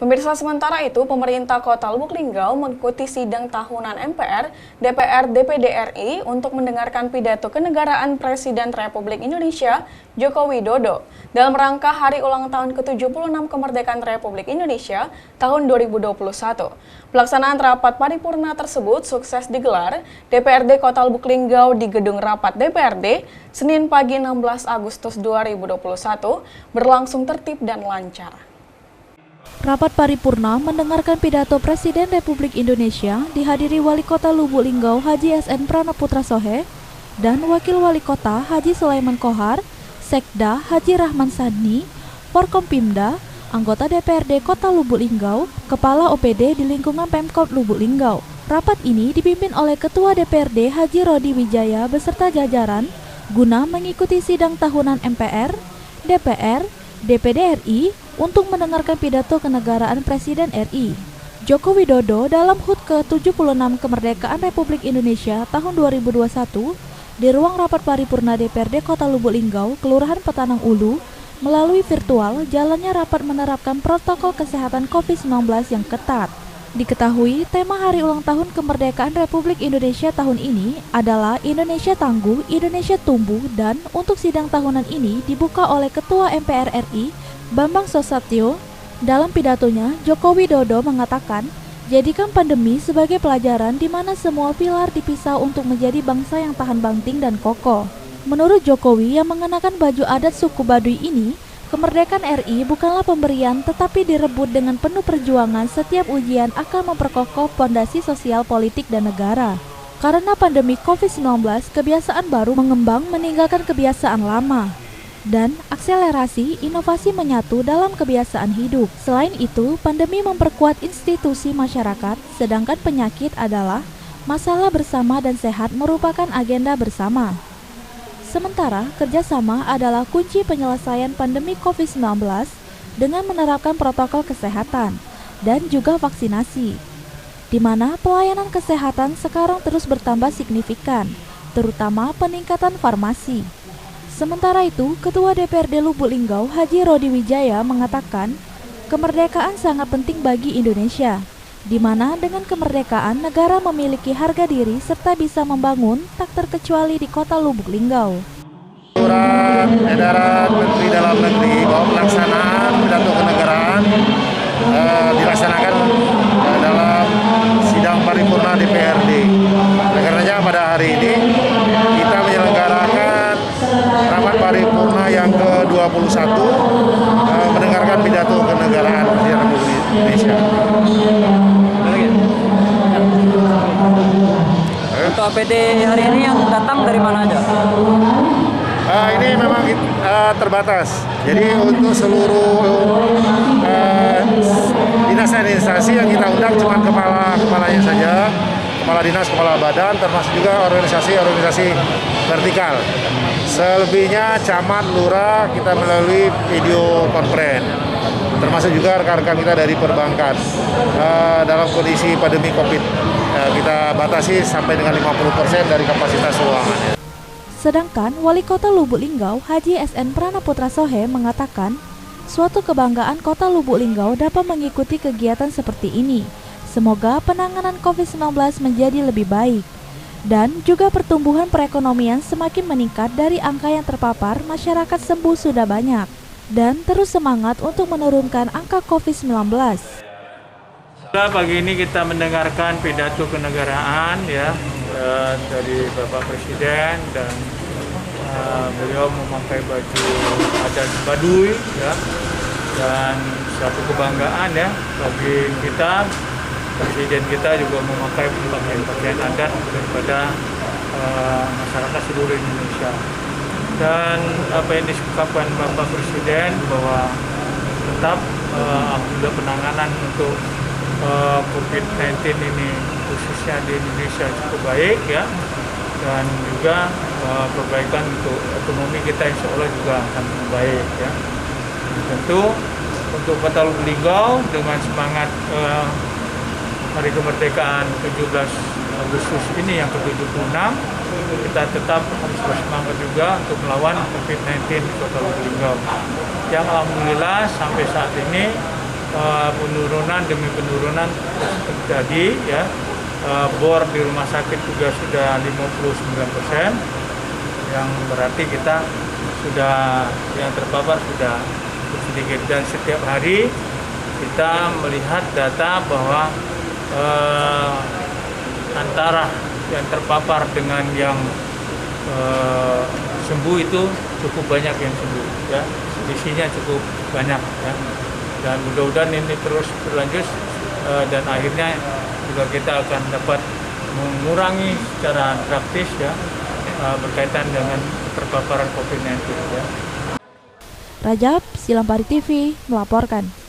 Pemirsa, sementara itu, pemerintah Kota Lubuk Linggau mengikuti sidang tahunan MPR, DPR, DPD RI untuk mendengarkan pidato kenegaraan Presiden Republik Indonesia Joko Widodo dalam rangka Hari Ulang Tahun ke-76 Kemerdekaan Republik Indonesia tahun 2021. Pelaksanaan rapat paripurna tersebut sukses digelar DPRD Kota Lubuk Linggau di Gedung Rapat DPRD Senin pagi 16 Agustus 2021 berlangsung tertib dan lancar. Rapat paripurna mendengarkan pidato Presiden Republik Indonesia dihadiri Wali Kota Lubuk Linggau Haji SN Pranaputra Sohe dan Wakil Wali Kota Haji Sulaiman Kohar, Sekda Haji Rahman Sadni, Forkompimda, anggota DPRD Kota Lubuk Linggau, Kepala OPD di lingkungan Pemkot Lubuk Linggau. Rapat ini dipimpin oleh Ketua DPRD Haji Rodi Wijaya beserta jajaran guna mengikuti sidang tahunan MPR, DPR, DPD RI untuk mendengarkan pidato kenegaraan Presiden RI Joko Widodo dalam HUT ke-76 Kemerdekaan Republik Indonesia tahun 2021 di ruang rapat paripurna DPRD Kota Lubuk Linggau, Kelurahan Petanang Ulu. Melalui virtual, jalannya rapat menerapkan protokol kesehatan COVID-19 yang ketat. Diketahui, tema Hari Ulang Tahun Kemerdekaan Republik Indonesia tahun ini adalah Indonesia Tangguh, Indonesia Tumbuh, dan untuk sidang tahunan ini dibuka oleh Ketua MPR RI, Bambang Susatyo. Dalam pidatonya, Joko Widodo mengatakan, jadikan pandemi sebagai pelajaran di mana semua pilar dipisah untuk menjadi bangsa yang tahan banting dan kokoh. Menurut Jokowi yang mengenakan baju adat suku Baduy ini, kemerdekaan RI bukanlah pemberian tetapi direbut dengan penuh perjuangan. Setiap ujian akan memperkokoh fondasi sosial, politik, dan negara. Karena pandemi COVID-19, kebiasaan baru mengembang meninggalkan kebiasaan lama. Dan akselerasi inovasi menyatu dalam kebiasaan hidup. Selain itu, pandemi memperkuat institusi masyarakat, sedangkan penyakit adalah masalah bersama dan sehat merupakan agenda bersama. Sementara, kerjasama adalah kunci penyelesaian pandemi COVID-19 dengan menerapkan protokol kesehatan dan juga vaksinasi, di mana pelayanan kesehatan sekarang terus bertambah signifikan, terutama peningkatan farmasi. Sementara itu, Ketua DPRD Lubuk Linggau Haji Rodi Wijaya mengatakan, kemerdekaan sangat penting bagi Indonesia, di mana dengan kemerdekaan negara memiliki harga diri serta bisa membangun tak terkecuali di Kota Lubuk Linggau. Surat edaran Menteri Dalam Negeri bahwa pelaksanaan pidato kenegaraan dilaksanakan dalam sidang paripurna DPRD. Oleh karenanya pada hari ini kita menyelenggarakan rapat paripurna yang ke-21 mendengarkan pidato kenegaraan Presiden Republik Indonesia. Untuk APD hari ini yang datang dari mana aja? Ini memang terbatas. Jadi untuk seluruh dinas dan instansi yang kita undang cuma kepalanya saja, kepala dinas, kepala badan, termasuk juga organisasi vertikal. Selebihnya camat, lurah kita melalui video conference. Termasuk juga rekan-rekan kita dari perbankan. Dalam kondisi pandemi COVID, kita batasi sampai dengan 50% dari kapasitas ruangan. Sedangkan Wali Kota Lubuk Linggau Haji SN Pranaputra Sohe mengatakan, suatu kebanggaan Kota Lubuk Linggau dapat mengikuti kegiatan seperti ini. Semoga penanganan COVID-19 menjadi lebih baik. Dan juga pertumbuhan perekonomian semakin meningkat dari angka yang terpapar, masyarakat sembuh sudah banyak. Dan terus semangat untuk menurunkan angka COVID-19. Pagi ini kita mendengarkan pidato kenegaraan dari Bapak Presiden, dan beliau memakai baju adat Baduy dan suatu kebanggaan bagi kita. Presiden kita juga memakai pakaian adat daripada masyarakat seluruh Indonesia. Dan apa yang disebutkan Bapak Presiden bahwa tetap alhamdulillah penanganan untuk COVID-19 ini khususnya di Indonesia cukup baik dan juga perbaikan untuk ekonomi kita insya Allah juga akan baik Tentu untuk Kota Lubuk Linggau dengan semangat Hari Kemerdekaan 17 Agustus ini yang ke-76, kita tetap harus bersemangat juga untuk melawan COVID-19 di Kota Lubuk Linggau. Yang alhamdulillah sampai saat ini penurunan demi penurunan terjadi ya. Bor di rumah sakit juga sudah 59%, yang berarti kita sudah yang terpapar sudah sedikit, dan setiap hari kita melihat data bahwa antara yang terpapar dengan yang sembuh itu cukup banyak yang sembuh ya, selisihnya cukup banyak ya, dan mudah-mudahan ini terus berlanjut dan akhirnya juga kita akan dapat mengurangi secara praktis ya berkaitan dengan terpaparan COVID-19 ya. Rajab, Silampari TV melaporkan.